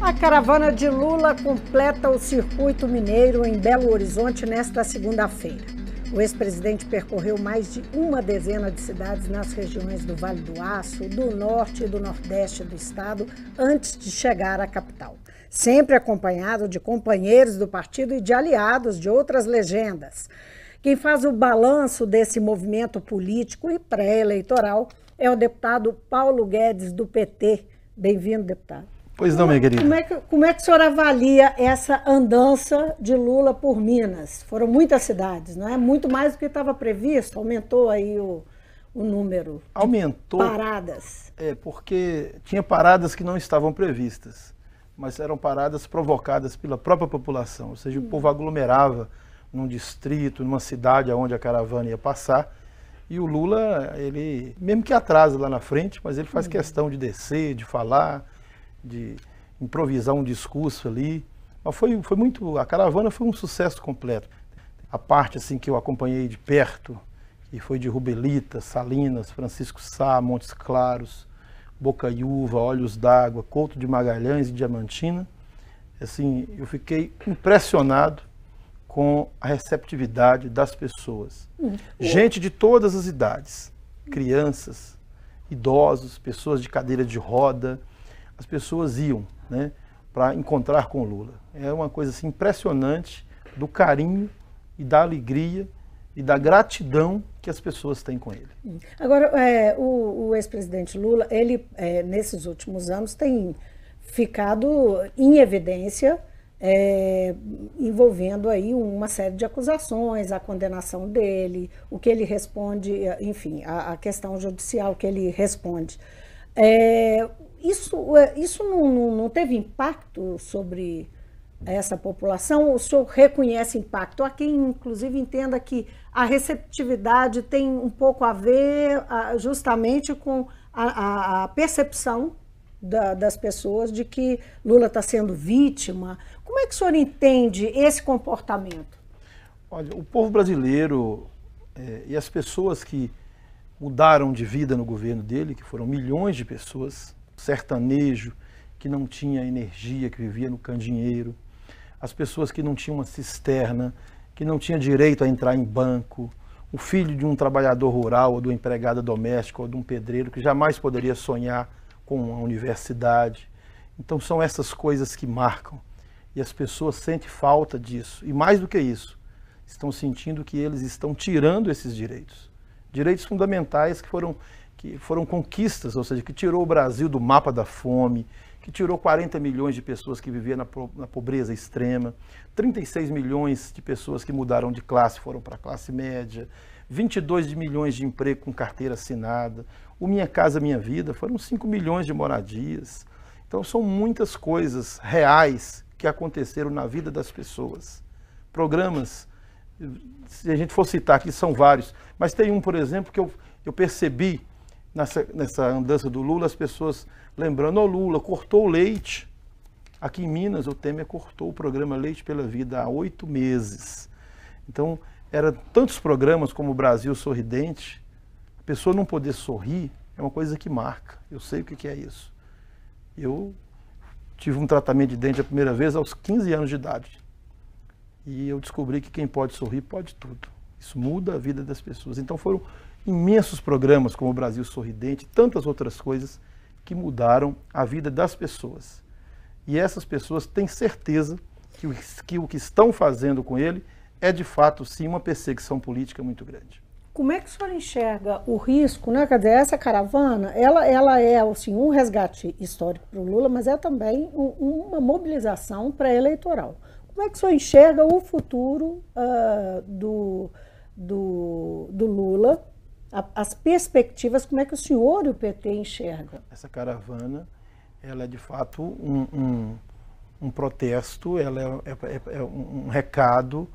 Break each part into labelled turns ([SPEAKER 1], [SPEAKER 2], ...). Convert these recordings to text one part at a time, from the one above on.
[SPEAKER 1] A caravana de Lula completa o circuito mineiro em Belo Horizonte nesta segunda-feira. O ex-presidente percorreu mais de uma dezena de cidades nas regiões do Vale do Aço, do norte e do nordeste do estado, antes de chegar à capital. Sempre acompanhado de companheiros do partido e de aliados de outras legendas. Quem faz o balanço desse movimento político e pré-eleitoral é o deputado Paulo Guedes, do PT. Bem-vindo, deputado.
[SPEAKER 2] Pois não, minha querida.
[SPEAKER 1] Como é que o senhor avalia essa andança de Lula por Minas? Foram muitas cidades, não é? Muito mais do que estava previsto, aumentou aí o número de paradas.
[SPEAKER 2] Porque tinha paradas que não estavam previstas, mas eram paradas provocadas pela própria população, ou seja, o povo aglomerava num distrito, numa cidade onde a caravana ia passar, e o Lula, ele, mesmo que atrasa lá na frente, mas ele faz questão de descer, de falar, de improvisar um discurso ali. Mas foi muito, a caravana foi um sucesso completo. A parte assim que eu acompanhei de perto, que foi de Rubelita, Salinas, Francisco Sá, Montes Claros, Bocaiúva, Olhos d'Água, Couto de Magalhães e Diamantina, assim, eu fiquei impressionado com a receptividade das pessoas. Gente de todas as idades, crianças, idosos, pessoas de cadeira de roda, as pessoas iam, né, para encontrar com o Lula. É uma coisa assim, impressionante do carinho e da alegria e da gratidão que as pessoas têm com ele.
[SPEAKER 1] Agora, o ex-presidente Lula, ele, nesses últimos anos, tem ficado em evidência, envolvendo aí uma série de acusações, a condenação dele, o que ele responde, enfim, a questão judicial que ele responde. Isso não teve impacto sobre essa população? O senhor reconhece impacto? Há quem, inclusive, entenda que a receptividade tem um pouco a ver justamente com a percepção das pessoas de que Lula está sendo vítima. Como é que o senhor entende esse comportamento?
[SPEAKER 2] Olha, o povo brasileiro e as pessoas que mudaram de vida no governo dele, que foram milhões de pessoas, sertanejo, que não tinha energia, que vivia no candinheiro, as pessoas que não tinham uma cisterna, que não tinha direito a entrar em banco, o filho de um trabalhador rural, ou de uma empregada doméstica, ou de um pedreiro, que jamais poderia sonhar com a universidade. Então são essas coisas que marcam, e as pessoas sentem falta disso, e mais do que isso, estão sentindo que eles estão tirando esses direitos, direitos fundamentais que foram conquistas, ou seja, que tirou o Brasil do mapa da fome, que tirou 40 milhões de pessoas que viviam na pobreza extrema, 36 milhões de pessoas que mudaram de classe, foram para a classe média, 22 milhões de emprego com carteira assinada, o Minha Casa Minha Vida, foram 5 milhões de moradias. Então são muitas coisas reais que aconteceram na vida das pessoas. Programas, se a gente for citar aqui, são vários, mas tem um, por exemplo, que eu percebi nessa andança do Lula, as pessoas lembrando, Lula cortou o leite. Aqui em Minas, o Temer cortou o programa Leite pela Vida há 8 meses. Então, eram tantos programas como o Brasil Sorridente, a pessoa não poder sorrir é uma coisa que marca. Eu sei o que é isso. Eu tive um tratamento de dente a primeira vez aos 15 anos de idade. E eu descobri que quem pode sorrir pode tudo. Isso muda a vida das pessoas. Então foram imensos programas como o Brasil Sorridente e tantas outras coisas que mudaram a vida das pessoas. E essas pessoas têm certeza que o que estão fazendo com ele é de fato sim uma perseguição política muito grande.
[SPEAKER 1] Como é que o senhor enxerga o risco, né? Quer dizer, essa caravana, ela é assim, um resgate histórico para o Lula, mas é também uma mobilização pré-eleitoral. Como é que o senhor enxerga o futuro do Lula, as perspectivas, como é que o senhor e o PT enxergam?
[SPEAKER 2] Essa caravana, ela é de fato um protesto, ela é um recado,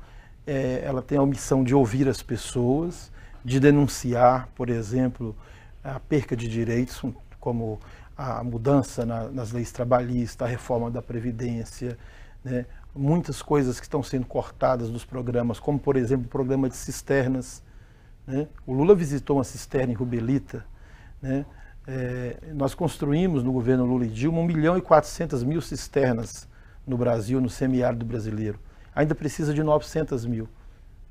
[SPEAKER 2] ela tem a missão de ouvir as pessoas, de denunciar, por exemplo, a perca de direitos, como a mudança nas leis trabalhistas, a reforma da Previdência, né? Muitas coisas que estão sendo cortadas dos programas, como, por exemplo, o programa de cisternas, né? O Lula visitou uma cisterna em Rubelita, né? Nós construímos no governo Lula e Dilma 1.400.000 cisternas no Brasil, no semiárido brasileiro. Ainda precisa de 900.000.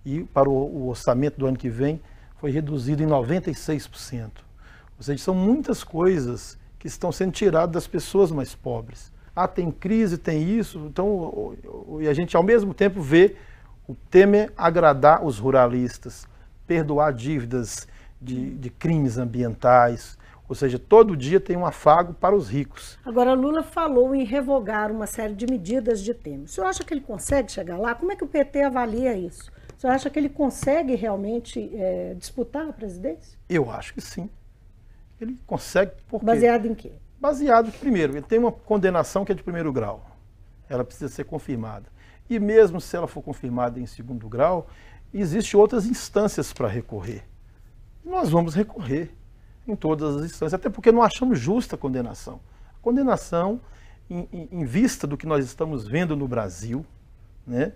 [SPEAKER 2] E para o orçamento do ano que vem foi reduzido em 96%. Ou seja, são muitas coisas que estão sendo tiradas das pessoas mais pobres. Tem crise, tem isso, então, e a gente ao mesmo tempo vê o Temer agradar os ruralistas, perdoar dívidas de crimes ambientais, ou seja, todo dia tem um afago para os ricos.
[SPEAKER 1] Agora, Lula falou em revogar uma série de medidas de Temer. O senhor acha que ele consegue chegar lá? Como é que o PT avalia isso? O senhor acha que ele consegue realmente disputar a presidência?
[SPEAKER 2] Eu acho que sim. Ele consegue, por quê?
[SPEAKER 1] Baseado em quê?
[SPEAKER 2] Baseado, primeiro, ele tem uma condenação que é de primeiro grau. Ela precisa ser confirmada. E mesmo se ela for confirmada em segundo grau, existem outras instâncias para recorrer. Nós vamos recorrer em todas as instâncias, até porque não achamos justa a condenação. A condenação, em vista do que nós estamos vendo no Brasil, né,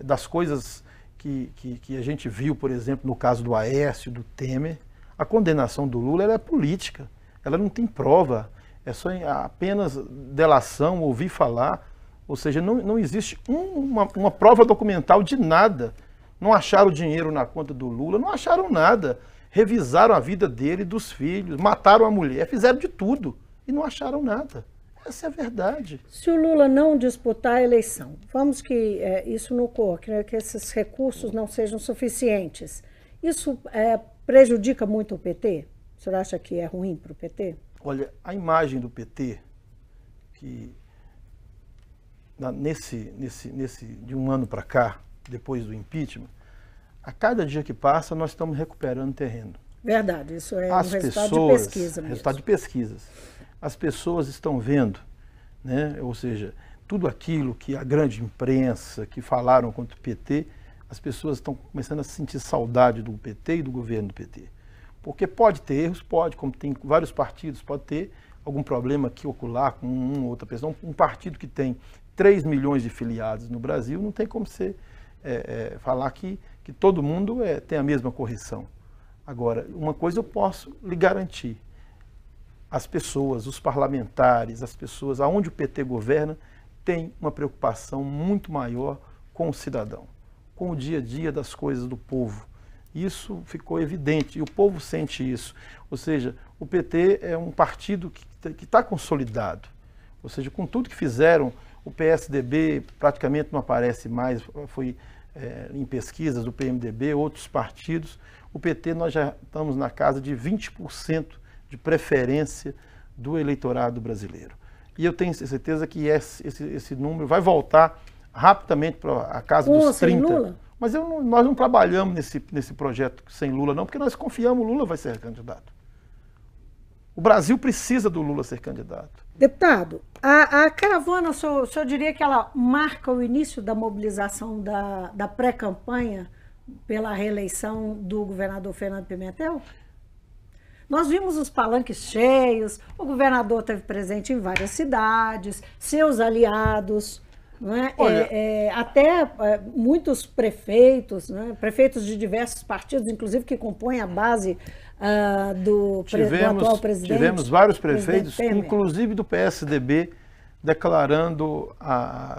[SPEAKER 2] das coisas que a gente viu, por exemplo, no caso do Aécio, do Temer, a condenação do Lula ela é política, ela não tem prova, é só apenas delação, ouvir falar, ou seja, não existe uma prova documental de nada. Não acharam dinheiro na conta do Lula, não acharam nada. Revisaram a vida dele e dos filhos, mataram a mulher, fizeram de tudo e não acharam nada. Essa é a verdade.
[SPEAKER 1] Se o Lula não disputar a eleição, vamos que isso não ocorra, que esses recursos não sejam suficientes, isso prejudica muito o PT? O senhor acha que é ruim para o PT?
[SPEAKER 2] Olha, a imagem do PT, que de um ano para cá, depois do impeachment, a cada dia que passa nós estamos recuperando terreno.
[SPEAKER 1] Verdade, isso é um resultado de pesquisa mesmo.
[SPEAKER 2] Resultado de pesquisas. As pessoas estão vendo, né? Ou seja, tudo aquilo que a grande imprensa, que falaram contra o PT, as pessoas estão começando a sentir saudade do PT e do governo do PT. Porque pode ter erros, pode, como tem vários partidos, pode ter algum problema aqui ocular com uma ou outra pessoa. Um partido que tem 3 milhões de filiados no Brasil, não tem como você falar que todo mundo tem a mesma correção. Agora, uma coisa eu posso lhe garantir, as pessoas, os parlamentares, as pessoas, aonde o PT governa, têm uma preocupação muito maior com o cidadão, com o dia a dia das coisas do povo. Isso ficou evidente e o povo sente isso. Ou seja, o PT é um partido que está consolidado. Ou seja, com tudo que fizeram, o PSDB praticamente não aparece mais, foi em pesquisas do PMDB, outros partidos. O PT nós já estamos na casa de 20% de preferência do eleitorado brasileiro. E eu tenho certeza que esse número vai voltar rapidamente para a casa dos 30%. Lula? Mas nós não trabalhamos nesse projeto sem Lula, não, porque nós confiamos que o Lula vai ser candidato. O Brasil precisa do Lula ser candidato.
[SPEAKER 1] Deputado, a caravana, o senhor diria que ela marca o início da mobilização da pré-campanha pela reeleição do governador Fernando Pimentel? Nós vimos os palanques cheios, o governador esteve presente em várias cidades, seus aliados, não é? Até muitos prefeitos, né? Prefeitos de diversos partidos, inclusive que compõem a base do atual presidente.
[SPEAKER 2] Tivemos vários prefeitos, inclusive do PSDB, declarando,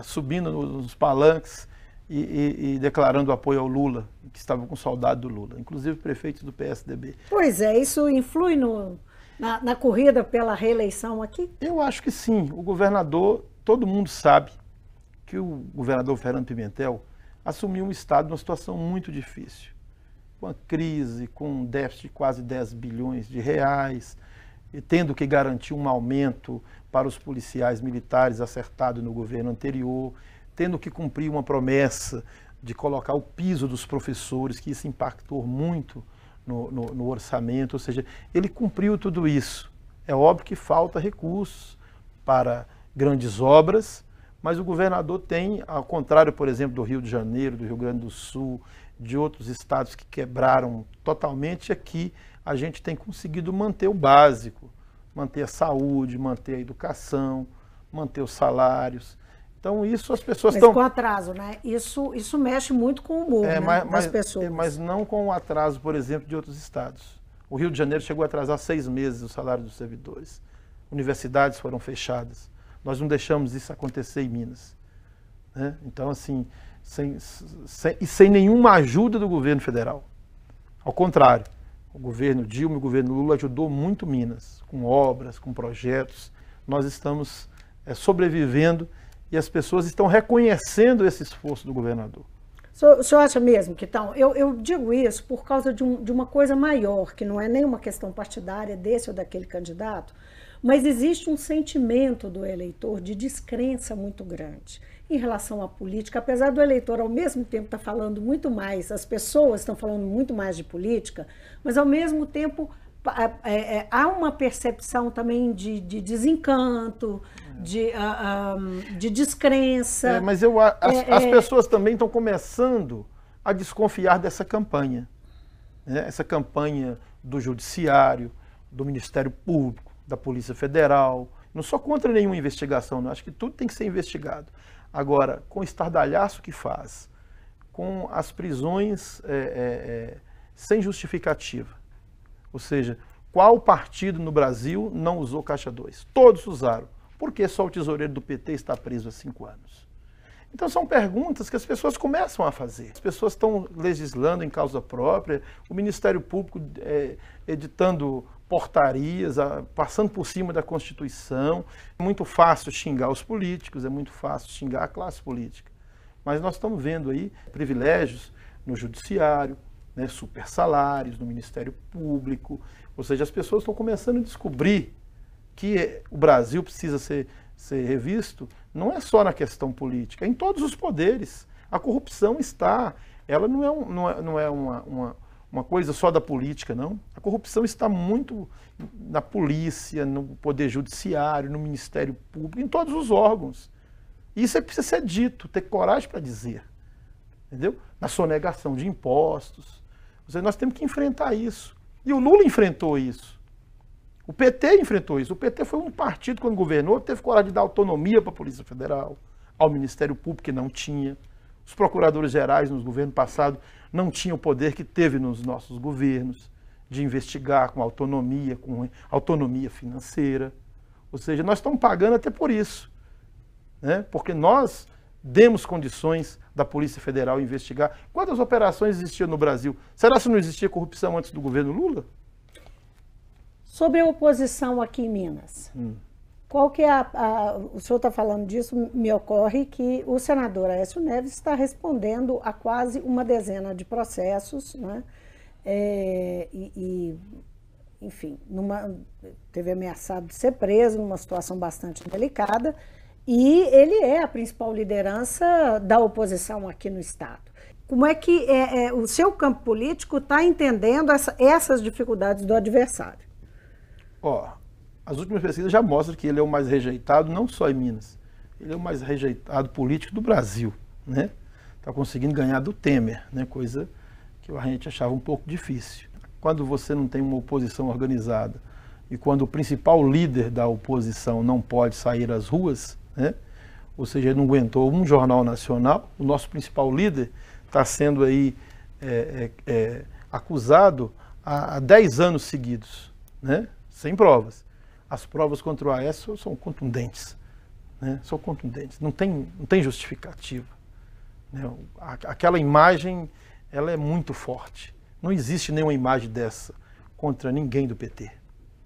[SPEAKER 2] subindo nos palanques e declarando apoio ao Lula, que estavam com saudade do Lula, inclusive prefeitos do PSDB.
[SPEAKER 1] Pois é, isso influi na corrida pela reeleição aqui?
[SPEAKER 2] Eu acho que sim. O governador, todo mundo sabe que o governador Fernando Pimentel assumiu um estado numa situação muito difícil, com a crise, com um déficit de quase 10 bilhões de reais, e tendo que garantir um aumento para os policiais militares acertado no governo anterior, tendo que cumprir uma promessa de colocar o piso dos professores, que isso impactou muito no orçamento, ou seja, ele cumpriu tudo isso. É óbvio que falta recursos para grandes obras, mas o governador tem, ao contrário, por exemplo, do Rio de Janeiro, do Rio Grande do Sul, de outros estados que quebraram totalmente, aqui a gente tem conseguido manter o básico, manter a saúde, manter a educação, manter os salários. Então isso as pessoas estão...
[SPEAKER 1] Mas com atraso, né? Isso mexe muito com o humor, né, das pessoas.
[SPEAKER 2] Mas não com o atraso, por exemplo, de outros estados. O Rio de Janeiro chegou a atrasar 6 meses o salário dos servidores. Universidades foram fechadas. Nós não deixamos isso acontecer em Minas, né? Então, assim, sem nenhuma ajuda do governo federal. Ao contrário, o governo Dilma e o governo Lula ajudou muito Minas, com obras, com projetos. Nós estamos sobrevivendo e as pessoas estão reconhecendo esse esforço do governador.
[SPEAKER 1] O senhor acha mesmo que então, eu digo isso por causa de uma coisa maior, que não é nem uma questão partidária desse ou daquele candidato, mas existe um sentimento do eleitor de descrença muito grande em relação à política, apesar do eleitor ao mesmo tempo estar falando muito mais, as pessoas estão falando muito mais de política, mas ao mesmo tempo há uma percepção também de desencanto, de descrença.
[SPEAKER 2] Mas as pessoas também estão começando a desconfiar dessa campanha, né? Essa campanha do Judiciário, do Ministério Público, da Polícia Federal. Não sou contra nenhuma investigação, não. Acho que tudo tem que ser investigado. Agora, com o estardalhaço que faz, com as prisões sem justificativa, ou seja, qual partido no Brasil não usou caixa 2? Todos usaram. Por que só o tesoureiro do PT está preso há 5 anos? Então são perguntas que as pessoas começam a fazer. As pessoas estão legislando em causa própria, o Ministério Público editando portarias, passando por cima da Constituição. É muito fácil xingar os políticos, é muito fácil xingar a classe política. Mas nós estamos vendo aí privilégios no Judiciário, né, super salários no Ministério Público. Ou seja, as pessoas estão começando a descobrir que o Brasil precisa ser revisto, não é só na questão política, é em todos os poderes. A corrupção ela não é uma coisa só da política, não. A corrupção está muito na polícia, no poder judiciário, no Ministério Público, em todos os órgãos. Isso precisa ser dito, ter coragem para dizer, entendeu? Na sonegação de impostos. Ou seja, nós temos que enfrentar isso. E o Lula enfrentou isso. O PT enfrentou isso. O PT foi um partido, quando governou, teve coragem de dar autonomia para a Polícia Federal, ao Ministério Público, que não tinha. Os procuradores gerais nos governos passados não tinham o poder que teve nos nossos governos, de investigar com autonomia financeira. Ou seja, nós estamos pagando até por isso, né? Porque nós demos condições da Polícia Federal investigar. Quantas operações existiam no Brasil? Será que não existia corrupção antes do governo Lula?
[SPEAKER 1] Sobre a oposição aqui em Minas, qual que é o senhor está falando disso, me ocorre que o senador Aécio Neves está respondendo a quase uma dezena de processos, né? Enfim, teve ameaçado de ser preso numa situação bastante delicada, e ele é a principal liderança da oposição aqui no estado. Como é que o seu campo político está entendendo essas dificuldades do adversário?
[SPEAKER 2] As últimas pesquisas já mostram que ele é o mais rejeitado, não só em Minas, ele é o mais rejeitado político do Brasil, né? Está conseguindo ganhar do Temer, né? Coisa que a gente achava um pouco difícil. Quando você não tem uma oposição organizada e quando o principal líder da oposição não pode sair às ruas, né? Ou seja, ele não aguentou um jornal nacional, o nosso principal líder está sendo aí acusado há 10 anos seguidos, né? Sem provas. As provas contra o Aécio são contundentes, né? São contundentes, não tem justificativa, né? Aquela imagem, ela é muito forte. Não existe nenhuma imagem dessa contra ninguém do PT.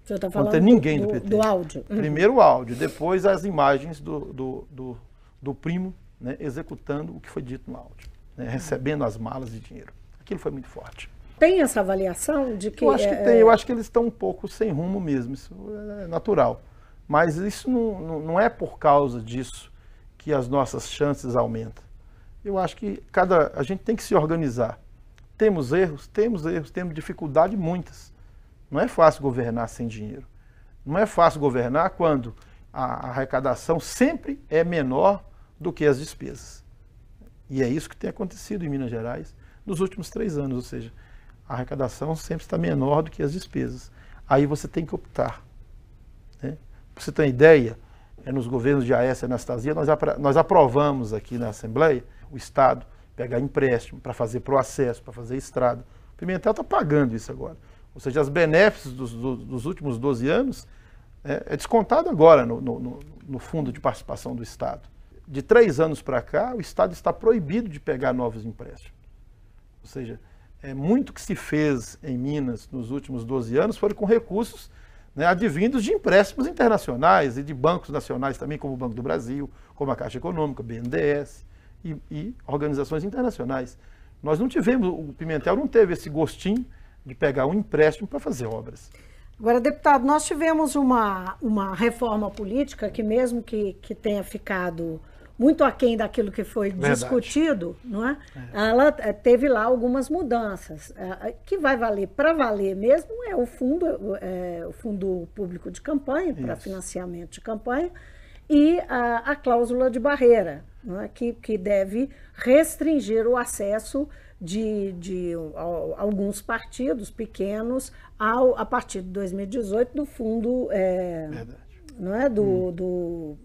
[SPEAKER 1] O senhor está falando
[SPEAKER 2] contra ninguém do PT.
[SPEAKER 1] Do áudio?
[SPEAKER 2] Primeiro o áudio, depois as imagens do primo, né, executando o que foi dito no áudio, né, recebendo as malas de dinheiro. Aquilo foi muito forte.
[SPEAKER 1] Tem essa avaliação de que...
[SPEAKER 2] Eu acho que tem, eu acho que eles estão um pouco sem rumo mesmo, isso é natural. Mas isso não é por causa disso que as nossas chances aumentam. Eu acho que a gente tem que se organizar. Temos erros, temos dificuldade muitas. Não é fácil governar sem dinheiro. Não é fácil governar quando a arrecadação sempre é menor do que as despesas. E é isso que tem acontecido em Minas Gerais nos últimos 3 anos, ou seja, a arrecadação sempre está menor do que as despesas. Aí você tem que optar, né? Para você ter uma ideia, nos governos de Aécio e Anastasia, nós aprovamos aqui na Assembleia o Estado pegar empréstimo para fazer proacesso, para fazer estrada. O Pimentel está pagando isso agora. Ou seja, as benéficos dos últimos 12 anos é descontado agora no Fundo de Participação do Estado. De 3 anos para cá, o Estado está proibido de pegar novos empréstimos. Ou seja, muito que se fez em Minas nos últimos 12 anos foram com recursos, né, advindos de empréstimos internacionais e de bancos nacionais também, como o Banco do Brasil, como a Caixa Econômica, BNDES e organizações internacionais. Nós não tivemos, o Pimentel não teve esse gostinho de pegar um empréstimo para fazer obras.
[SPEAKER 1] Agora, deputado, nós tivemos uma reforma política que mesmo que tenha ficado muito aquém daquilo que foi discutido, não é? Ela teve lá algumas mudanças. Que vai valer, para valer mesmo, é o fundo público de campanha, para financiamento de campanha, e a cláusula de barreira, não é? Que deve restringir o acesso de alguns partidos pequenos a partir de 2018 do fundo não é? do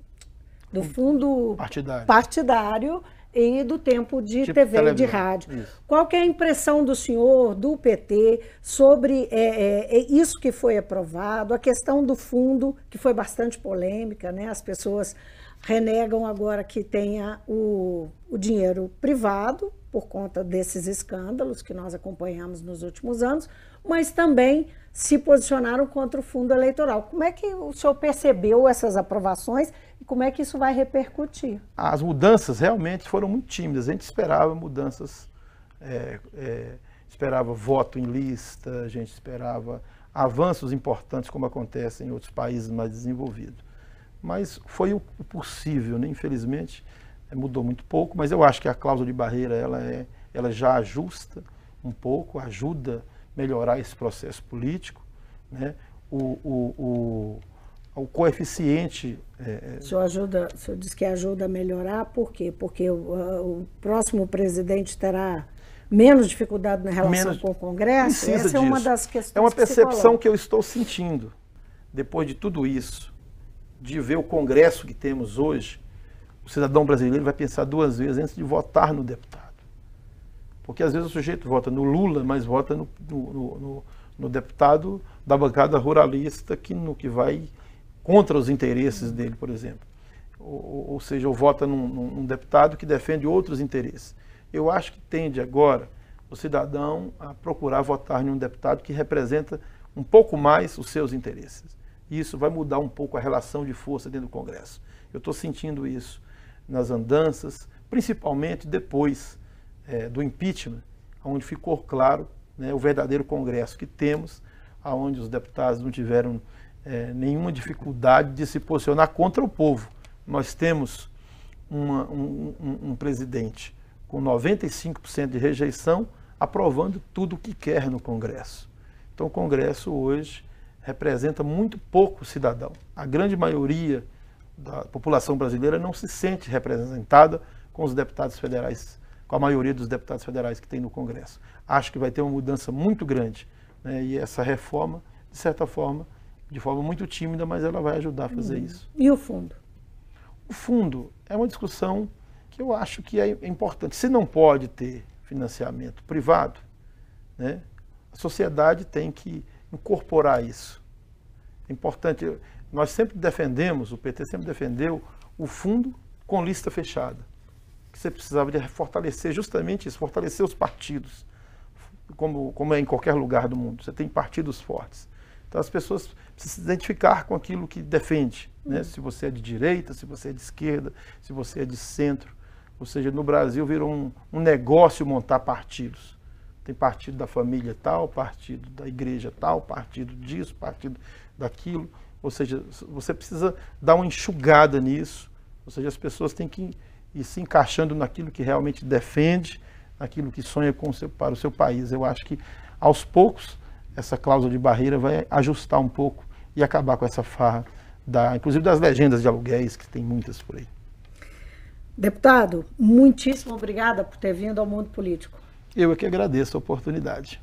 [SPEAKER 1] fundo partidário e do tempo de tipo TV e de rádio. Isso. Qual que é a impressão do senhor, do PT, sobre isso que foi aprovado, a questão do fundo, que foi bastante polêmica, né? As pessoas renegam agora que tenha o dinheiro privado, por conta desses escândalos que nós acompanhamos nos últimos anos, mas também se posicionaram contra o fundo eleitoral. Como é que o senhor percebeu essas aprovações e como é que isso vai repercutir?
[SPEAKER 2] As mudanças realmente foram muito tímidas. A gente esperava mudanças, esperava voto em lista, a gente esperava avanços importantes, como acontece em outros países mais desenvolvidos. Mas foi o possível, né? Infelizmente, mudou muito pouco, mas eu acho que a cláusula de barreira ela já ajusta um pouco, ajuda a melhorar esse processo político, né? O coeficiente...
[SPEAKER 1] O senhor diz que ajuda a melhorar, por quê? Porque o próximo presidente terá menos dificuldade na relação com o Congresso? Essa é uma das questões.
[SPEAKER 2] É uma percepção que eu estou sentindo, depois de tudo isso, de ver o Congresso que temos hoje. O cidadão brasileiro vai pensar 2 vezes antes de votar no deputado. Porque às vezes o sujeito vota no Lula, mas vota no deputado da bancada ruralista que vai contra os interesses dele, por exemplo. Ou seja, ou vota num deputado que defende outros interesses. Eu acho que tende agora o cidadão a procurar votar em um deputado que representa um pouco mais os seus interesses. E isso vai mudar um pouco a relação de força dentro do Congresso. Eu estou sentindo isso nas andanças, principalmente depois do impeachment, onde ficou claro, né, o verdadeiro Congresso que temos, onde os deputados não tiveram nenhuma dificuldade de se posicionar contra o povo. Nós temos um presidente com 95% de rejeição, aprovando tudo o que quer no Congresso. Então o Congresso hoje representa muito pouco o cidadão. A grande maioria da população brasileira não se sente representada com os deputados federais, com a maioria dos deputados federais que tem no Congresso. Acho que vai ter uma mudança muito grande, né? E essa reforma, de certa forma, de forma muito tímida, mas ela vai ajudar a fazer isso.
[SPEAKER 1] E o fundo?
[SPEAKER 2] O fundo é uma discussão que eu acho que é importante. Se não pode ter financiamento privado, né, a sociedade tem que incorporar isso. É importante. Nós sempre defendemos, o PT sempre defendeu o fundo com lista fechada. Que você precisava de fortalecer justamente isso, fortalecer os partidos, como é em qualquer lugar do mundo. Você tem partidos fortes. Então as pessoas precisam se identificar com aquilo que defende, né? Se você é de direita, se você é de esquerda, se você é de centro. Ou seja, no Brasil virou um negócio montar partidos. Tem partido da família tal, partido da igreja tal, partido disso, partido daquilo. Ou seja, você precisa dar uma enxugada nisso. Ou seja, as pessoas têm que ir se encaixando naquilo que realmente defende, naquilo que sonha para o seu país. Eu acho que, aos poucos, essa cláusula de barreira vai ajustar um pouco e acabar com essa farra, inclusive das legendas de aluguéis, que tem muitas por aí.
[SPEAKER 1] Deputado, muitíssimo obrigada por ter vindo ao Mundo Político.
[SPEAKER 2] Eu é que agradeço a oportunidade.